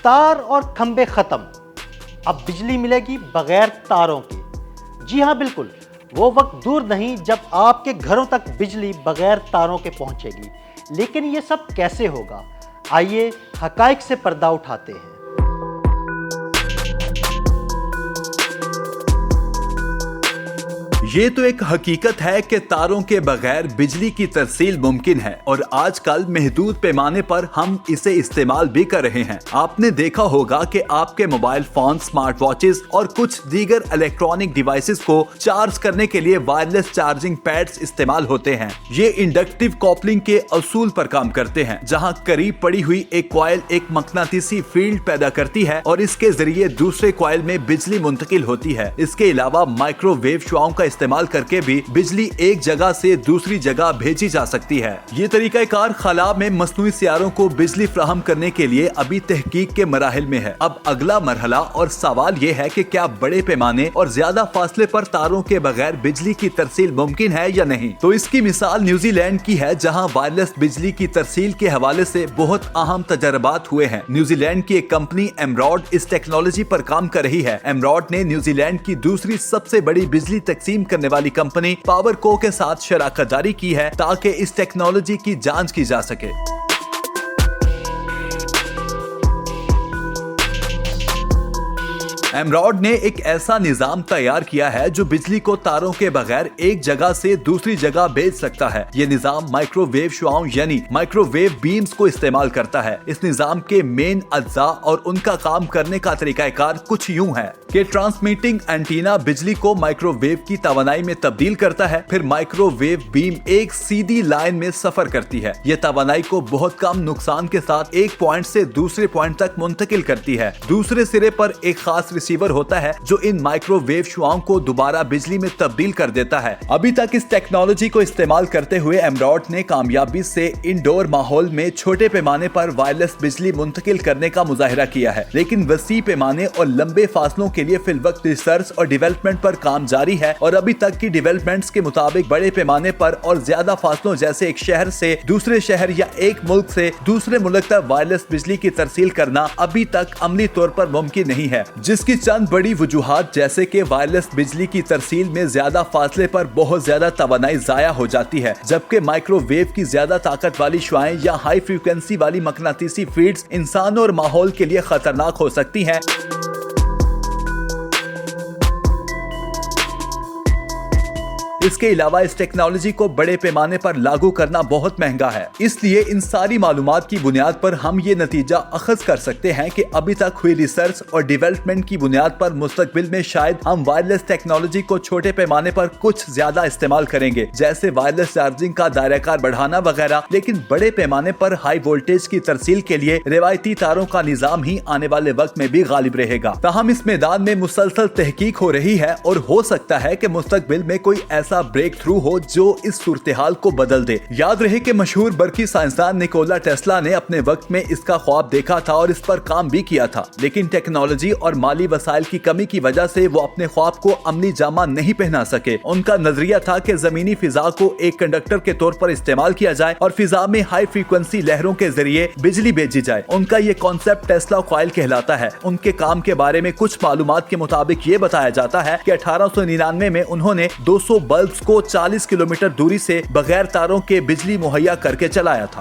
تار اور کھمبے ختم، اب بجلی ملے گی بغیر تاروں کے۔ جی ہاں بالکل، وہ وقت دور نہیں جب آپ کے گھروں تک بجلی بغیر تاروں کے پہنچے گی، لیکن یہ سب کیسے ہوگا؟ آئیے حقائق سے پردہ اٹھاتے ہیں۔ یہ تو ایک حقیقت ہے کہ تاروں کے بغیر بجلی کی ترسیل ممکن ہے، اور آج کل محدود پیمانے پر ہم اسے استعمال بھی کر رہے ہیں۔ آپ نے دیکھا ہوگا کہ آپ کے موبائل فون، سمارٹ واچز اور کچھ دیگر الیکٹرانک ڈیوائسز کو چارج کرنے کے لیے وائرلیس چارجنگ پیڈز استعمال ہوتے ہیں۔ یہ انڈکٹیو کوپلنگ کے اصول پر کام کرتے ہیں، جہاں قریب پڑی ہوئی ایک کوائل ایک مقناطیسی فیلڈ پیدا کرتی ہے اور اس کے ذریعے دوسرے کوائل میں بجلی منتقل ہوتی ہے۔ اس کے علاوہ مائکرو ویو شعاؤں کا استعمال کر کے بھی بجلی ایک جگہ سے دوسری جگہ بھیجی جا سکتی ہے۔ یہ طریقہ کار خلا میں مصنوعی سیاروں کو بجلی فراہم کرنے کے لیے ابھی تحقیق کے مراحل میں ہے۔ اب اگلا مرحلہ اور سوال یہ ہے کہ کیا بڑے پیمانے اور زیادہ فاصلے پر تاروں کے بغیر بجلی کی ترسیل ممکن ہے یا نہیں؟ تو اس کی مثال نیوزی لینڈ کی ہے، جہاں وائرلیس بجلی کی ترسیل کے حوالے سے بہت اہم تجربات ہوئے ہیں۔ نیوزی لینڈ کی ایک کمپنی ایمراڈ اس ٹیکنالوجی پر کام کر رہی ہے۔ ایمراڈ نے نیوزی لینڈ کی دوسری سب سے بڑی بجلی تقسیم کرنے والی کمپنی پاور کو کے ساتھ شراکت داری کی ہے تاکہ اس ٹیکنالوجی کی جانچ کی جا سکے۔ ایمراڈ نے ایک ایسا نظام تیار کیا ہے جو بجلی کو تاروں کے بغیر ایک جگہ سے دوسری جگہ بھیج سکتا ہے۔ یہ نظام مائکرو ویو شعاؤں یعنی مائکرو ویو بیمز کو استعمال کرتا ہے۔ اس نظام کے مین اجزاء اور ان کا کام کرنے کا طریقہ کار کچھ یوں ہے کہ ٹرانسمیٹنگ اینٹینا بجلی کو مائکرو ویو کی توانائی میں تبدیل کرتا ہے، پھر مائکرو ویو بیم ایک سیدھی لائن میں سفر کرتی ہے۔ یہ توانائی کو بہت کم نقصان کے ساتھ ایک پوائنٹ سے دوسرے پوائنٹ تک منتقل کرتی ہے۔ دوسرے سرے پر ایک خاص ریسیور ہوتا ہے جو ان مائکرو ویو شعاؤں کو دوبارہ بجلی میں تبدیل کر دیتا ہے۔ ابھی تک اس ٹیکنالوجی کو استعمال کرتے ہوئے ایمراڈ نے کامیابی سے انڈور ماحول میں چھوٹے پیمانے پر وائرلیس بجلی منتقل کرنے کا مظاہرہ کیا ہے، لیکن وسیع پیمانے اور لمبے فاصلوں کے لیے فی الوقت ریسرچ اور ڈیولپمنٹ پر کام جاری ہے، اور ابھی تک کی ڈیولپمنٹس کے مطابق بڑے پیمانے پر اور زیادہ فاصلوں جیسے ایک شہر سے دوسرے شہر یا ایک ملک سے دوسرے ملک تک وائرلیس بجلی کی ترسیل کرنا ابھی تک عملی طور پر ممکن نہیں ہے، جس کی چند بڑی وجوہات جیسے کہ وائرلیس بجلی کی ترسیل میں زیادہ فاصلے پر بہت زیادہ توانائی ضائع ہو جاتی ہے، جبکہ مائکرو ویو کی زیادہ طاقت والی شعاعیں یا ہائی فریکوینسی والی مقناطیسی فیلڈز انسانوں اور ماحول کے لیے خطرناک ہو سکتی ہیں۔ اس کے علاوہ اس ٹیکنالوجی کو بڑے پیمانے پر لاگو کرنا بہت مہنگا ہے، اس لیے ان ساری معلومات کی بنیاد پر ہم یہ نتیجہ اخذ کر سکتے ہیں کہ ابھی تک ہوئی ریسرچ اور ڈیولپمنٹ کی بنیاد پر مستقبل میں شاید ہم وائرلیس ٹیکنالوجی کو چھوٹے پیمانے پر کچھ زیادہ استعمال کریں گے، جیسے وائرلیس چارجنگ کا دائرہ کار بڑھانا وغیرہ، لیکن بڑے پیمانے پر ہائی وولٹیج کی ترسیل کے لیے روایتی تاروں کا نظام ہی آنے والے وقت میں بھی غالب رہے گا۔ تاہم اس میدان میں مسلسل تحقیق ہو رہی ہے، اور ہو سکتا ہے کہ مستقبل میں کوئی ایسا بریک تھرو ہو جو اس صورتحال کو بدل دے۔ یاد رہے کہ مشہور برقی سائنسدان نیکولا ٹیسلا نے اپنے وقت میں اس کا خواب دیکھا تھا اور اس پر کام بھی کیا تھا، لیکن ٹیکنالوجی اور مالی وسائل کی کمی کی وجہ سے وہ اپنے خواب کو عملی جامہ نہیں پہنا سکے۔ ان کا نظریہ تھا کہ زمینی فضا کو ایک کنڈکٹر کے طور پر استعمال کیا جائے اور فضا میں ہائی فریکوینسی لہروں کے ذریعے بجلی بھیجی جائے۔ ان کا یہ کانسیپٹ ٹیسلا کوائل کہلاتا ہے۔ ان کے کام کے بارے میں کچھ معلومات کے مطابق یہ بتایا جاتا ہے کہ 1899 میں انہوں نے 200 بلبز کو 40 کلومیٹر دوری سے بغیر تاروں کے بجلی مہیا کر کے چلایا تھا۔